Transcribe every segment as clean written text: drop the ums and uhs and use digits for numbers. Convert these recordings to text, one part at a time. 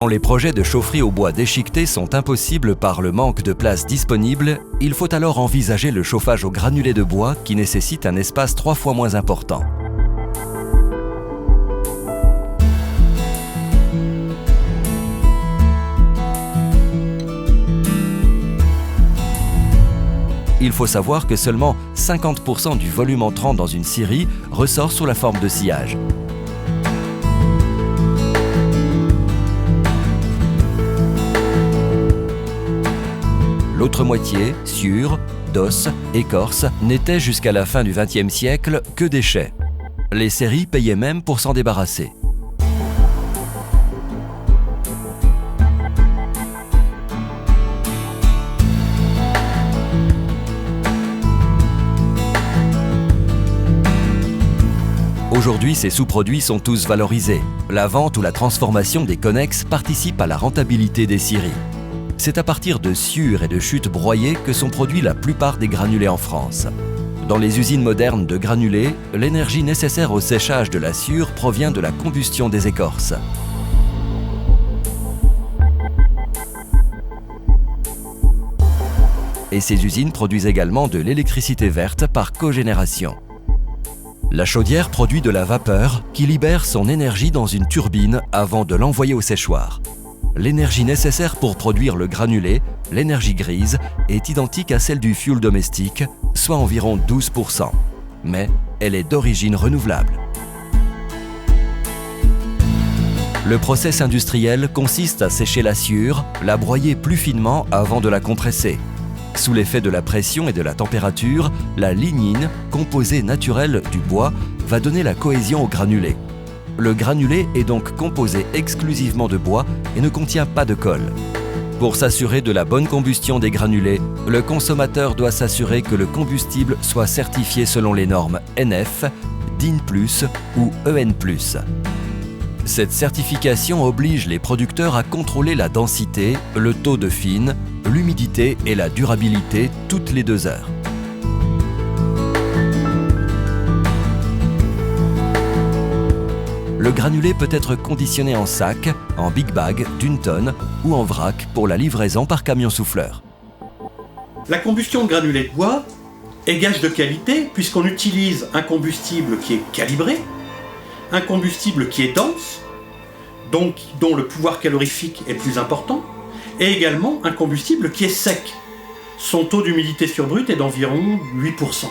Quand les projets de chaufferie au bois déchiqueté sont impossibles par le manque de place disponible, il faut alors envisager le chauffage au granulé de bois qui nécessite un espace 3 fois moins important. Il faut savoir que seulement 50% du volume entrant dans une scierie ressort sous la forme de sillage. L'autre moitié, sciure, d'os, écorce, n'était jusqu'à la fin du XXe siècle que déchets. Les scieries payaient même pour s'en débarrasser. Aujourd'hui, ces sous-produits sont tous valorisés. La vente ou la transformation des connexes participe à la rentabilité des scieries. C'est à partir de sciures et de chutes broyées que sont produits la plupart des granulés en France. Dans les usines modernes de granulés, l'énergie nécessaire au séchage de la sciure provient de la combustion des écorces. Et ces usines produisent également de l'électricité verte par cogénération. La chaudière produit de la vapeur qui libère son énergie dans une turbine avant de l'envoyer au séchoir. L'énergie nécessaire pour produire le granulé, l'énergie grise, est identique à celle du fioul domestique, soit environ 12%. Mais elle est d'origine renouvelable. Le process industriel consiste à sécher la sciure, la broyer plus finement avant de la compresser. Sous l'effet de la pression et de la température, la lignine, composée naturelle du bois, va donner la cohésion au granulé. Le granulé est donc composé exclusivement de bois et ne contient pas de colle. Pour s'assurer de la bonne combustion des granulés, le consommateur doit s'assurer que le combustible soit certifié selon les normes NF, DIN+, ou EN+. Cette certification oblige les producteurs à contrôler la densité, le taux de fine, l'humidité et la durabilité toutes les 2 heures. Le granulé peut être conditionné en sac, en big bag d'1 tonne ou en vrac pour la livraison par camion souffleur. La combustion de granulés de bois est gage de qualité puisqu'on utilise un combustible qui est calibré, un combustible qui est dense, donc dont le pouvoir calorifique est plus important, et également un combustible qui est sec. Son taux d'humidité sur brut est d'environ 8%.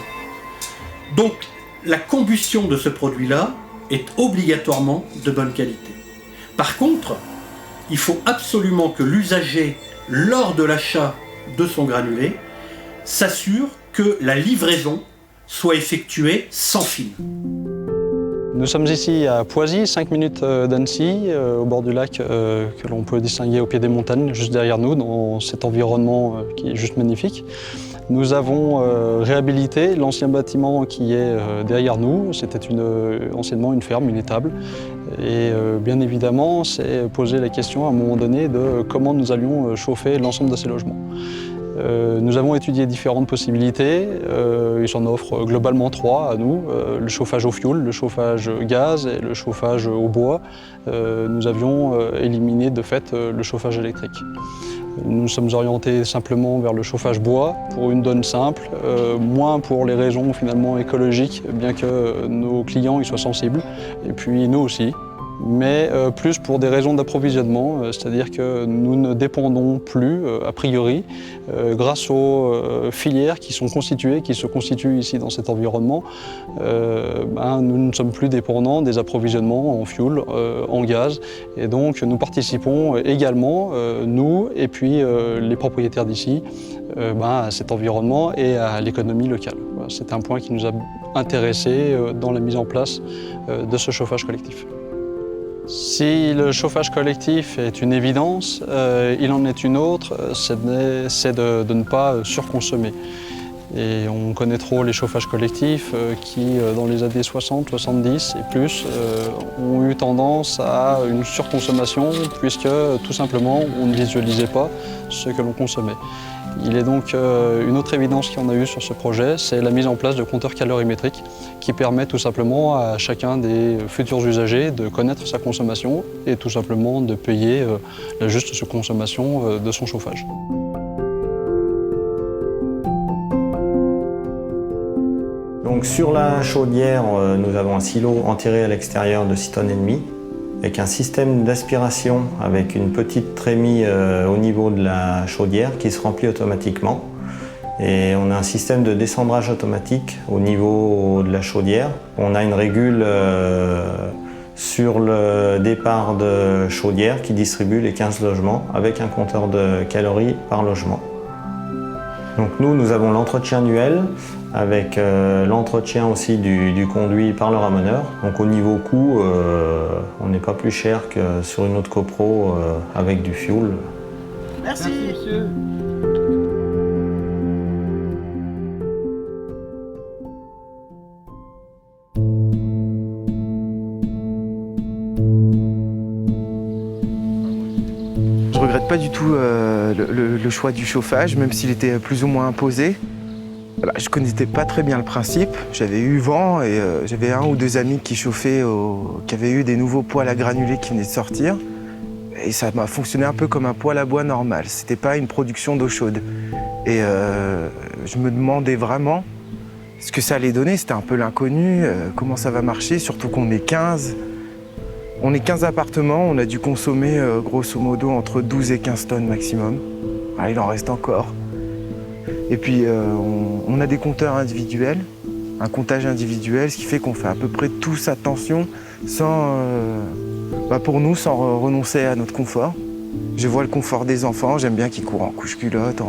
Donc la combustion de ce produit-là est obligatoirement de bonne qualité. Par contre, il faut absolument que l'usager, lors de l'achat de son granulé, s'assure que la livraison soit effectuée sans fil. Nous sommes ici à Poisy, 5 minutes d'Annecy, au bord du lac que l'on peut distinguer au pied des montagnes, juste derrière nous, dans cet environnement qui est juste magnifique. Nous avons réhabilité l'ancien bâtiment qui est derrière nous. C'était anciennement une ferme, une étable. Et bien évidemment, c'est posé la question à un moment donné de comment nous allions chauffer l'ensemble de ces logements. Nous avons étudié différentes possibilités. Il s'en offre globalement 3 à nous. Le chauffage au fioul, le chauffage gaz et le chauffage au bois. Nous avions éliminé de fait le chauffage électrique. Nous sommes orientés simplement vers le chauffage bois pour une donne simple, moins pour les raisons finalement écologiques, bien que nos clients y soient sensibles, et puis nous aussi. Mais plus pour des raisons d'approvisionnement, c'est-à-dire que nous ne dépendons plus, a priori, grâce aux filières qui se constituent ici dans cet environnement, nous ne sommes plus dépendants des approvisionnements en fioul, en gaz, et donc nous participons également, nous et puis les propriétaires d'ici, à cet environnement et à l'économie locale. C'est un point qui nous a intéressés dans la mise en place de ce chauffage collectif. Si le chauffage collectif est une évidence, il en est une autre, c'est de ne pas surconsommer. Et on connaît trop les chauffages collectifs qui, dans les années 60, 70 et plus, ont eu tendance à une surconsommation puisque, tout simplement, on ne visualisait pas ce que l'on consommait. Il est donc une autre évidence qu'on a eue sur ce projet, c'est la mise en place de compteurs calorimétriques qui permettent tout simplement à chacun des futurs usagers de connaître sa consommation et tout simplement de payer la juste consommation de son chauffage. Donc sur la chaudière, nous avons un silo enterré à l'extérieur de 6,5 tonnes, avec un système d'aspiration avec une petite trémie au niveau de la chaudière qui se remplit automatiquement. Et on a un système de descendrage automatique au niveau de la chaudière. On a une régule sur le départ de chaudière qui distribue les 15 logements avec un compteur de calories par logement. Donc nous avons l'entretien annuel avec l'entretien aussi du conduit par le ramoneur. Donc au niveau coût, on n'est pas plus cher que sur une autre copro avec du fioul. Merci monsieur. Je regrette pas du tout le choix du chauffage, même s'il était plus ou moins imposé. Je connaissais pas très bien le principe. J'avais eu vent et j'avais un ou deux amis qui chauffaient, qui avaient eu des nouveaux poêles à granulés qui venaient de sortir. Et ça m'a fonctionné un peu comme un poêle à bois normal. C'était pas une production d'eau chaude. Et je me demandais vraiment ce que ça allait donner. C'était un peu l'inconnu, comment ça va marcher, surtout qu'on est 15. On est 15 appartements, on a dû consommer grosso modo entre 12 et 15 tonnes maximum. Ah, il en reste encore. Et puis on a des compteurs individuels, un comptage individuel, ce qui fait qu'on fait à peu près tous attention sans, pour nous, sans renoncer à notre confort. Je vois le confort des enfants, j'aime bien qu'ils courent en couche-culotte,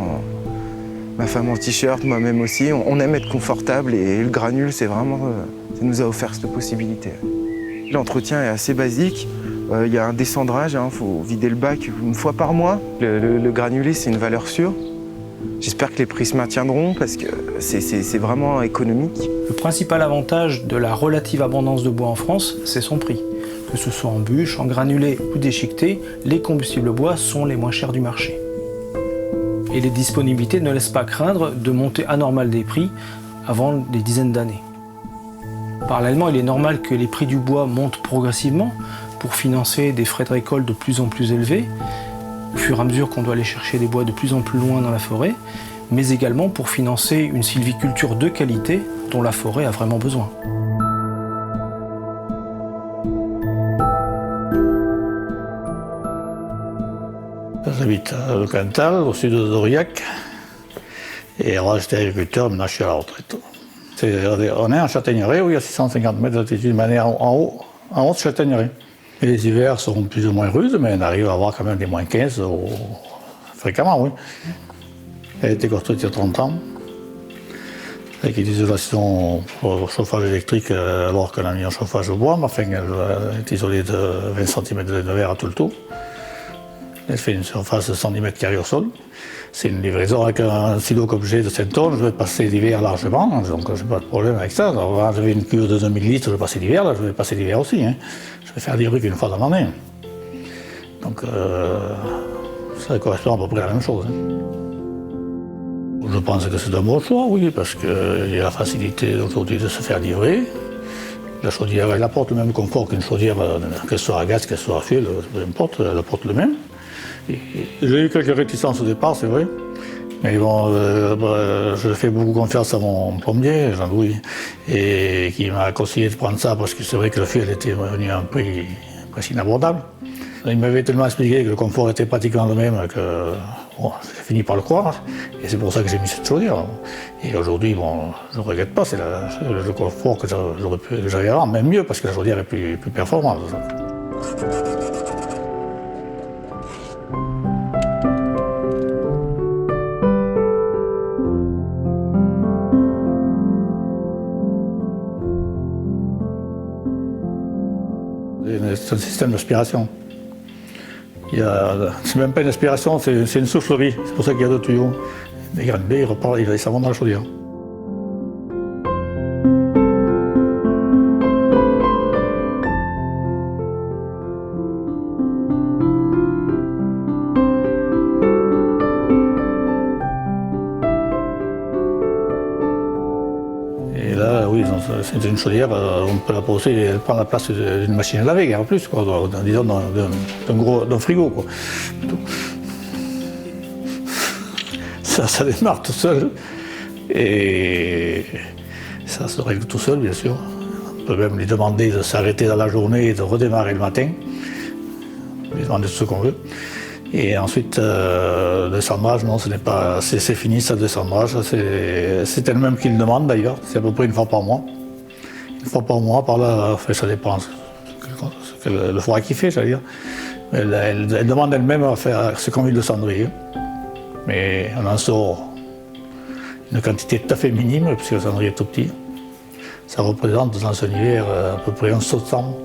ma femme en t-shirt, moi-même aussi. On aime être confortable et le granule, c'est vraiment, ça nous a offert cette possibilité. L'entretien est assez basique. Il y a un descendrage, faut vider le bac une fois par mois. Le granulé, c'est une valeur sûre. J'espère que les prix se maintiendront parce que c'est vraiment économique. Le principal avantage de la relative abondance de bois en France, c'est son prix. Que ce soit en bûche, en granulé ou déchiqueté, les combustibles bois sont les moins chers du marché. Et les disponibilités ne laissent pas craindre de montée anormale des prix avant des dizaines d'années. Parallèlement, il est normal que les prix du bois montent progressivement pour financer des frais de récolte de plus en plus élevés, au fur et à mesure qu'on doit aller chercher des bois de plus en plus loin dans la forêt, mais également pour financer une sylviculture de qualité dont la forêt a vraiment besoin. J'habite au Cantal, au sud de Doriac, et avant j'étais agriculteur, maintenant je suis à la retraite. On est en châtaigneraie où il y a 650 mètres d'altitude, mais on est en haute châtaigneraie. Et les hivers sont plus ou moins rudes, mais on arrive à avoir quand même des moins 15 fréquemment, oui. Elle a été construite il y a 30 ans, avec une isolation pour chauffage électrique alors qu'on a mis un chauffage au bois, mais enfin elle est isolée de 20 cm de verre à tout le tour. Elle fait une surface de 110 m² au sol. C'est une livraison avec un silo comme j'ai de 5 tonnes, je vais passer l'hiver largement, donc je n'ai pas de problème avec ça. Alors, j'avais une cuve de 2000 litres, je vais passer l'hiver, là je vais passer l'hiver aussi. Je vais faire des briques une fois dans l'année. Donc ça correspond à peu près à la même chose. Je pense que c'est un bon choix, oui, parce qu'il y a la facilité aujourd'hui de se faire livrer. La chaudière, elle apporte le même confort qu'une chaudière, qu'elle soit à gaz, qu'elle soit à fil, peu importe, elle apporte le même. J'ai eu quelques réticences au départ, c'est vrai. Mais bon, je fais beaucoup confiance à mon plombier, Jean-Louis, et qui m'a conseillé de prendre ça parce que c'est vrai que le fil était venu à un prix presque inabordable. Il m'avait tellement expliqué que le confort était pratiquement le même que bon, j'ai fini par le croire. Et c'est pour ça que j'ai mis cette chaudière. Et aujourd'hui, bon, je ne regrette pas, c'est le confort que j'avais avant, même mieux parce que la chaudière est plus performante. C'est un système d'aspiration. C'est même pas une aspiration, c'est une soufflerie. C'est pour ça qu'il y a deux tuyaux. Les granulés, ils descendent dans la chaudière. c'est une chaudière, on peut la poser, elle prend la place d'une machine à laver, en plus, quoi, disons d'un frigo, quoi. Ça démarre tout seul et ça se règle tout seul, bien sûr. On peut même lui demander de s'arrêter dans la journée et de redémarrer le matin. On lui demander tout ce qu'on veut. Et ensuite, le sandrage, non, ce n'est pas, c'est fini, ça, le sandrage. C'est elle-même qui le demande d'ailleurs. C'est à peu près une fois par mois. Une fois par mois, par là, enfin, ça dépend le froid qu'il fait, j'allais dire. Elle demande elle-même à faire ce qu'on veut de cendrier. Mais on en sort une quantité tout à fait minime, puisque le cendrier est tout petit. Ça représente dans un hiver à peu près 11 septembre.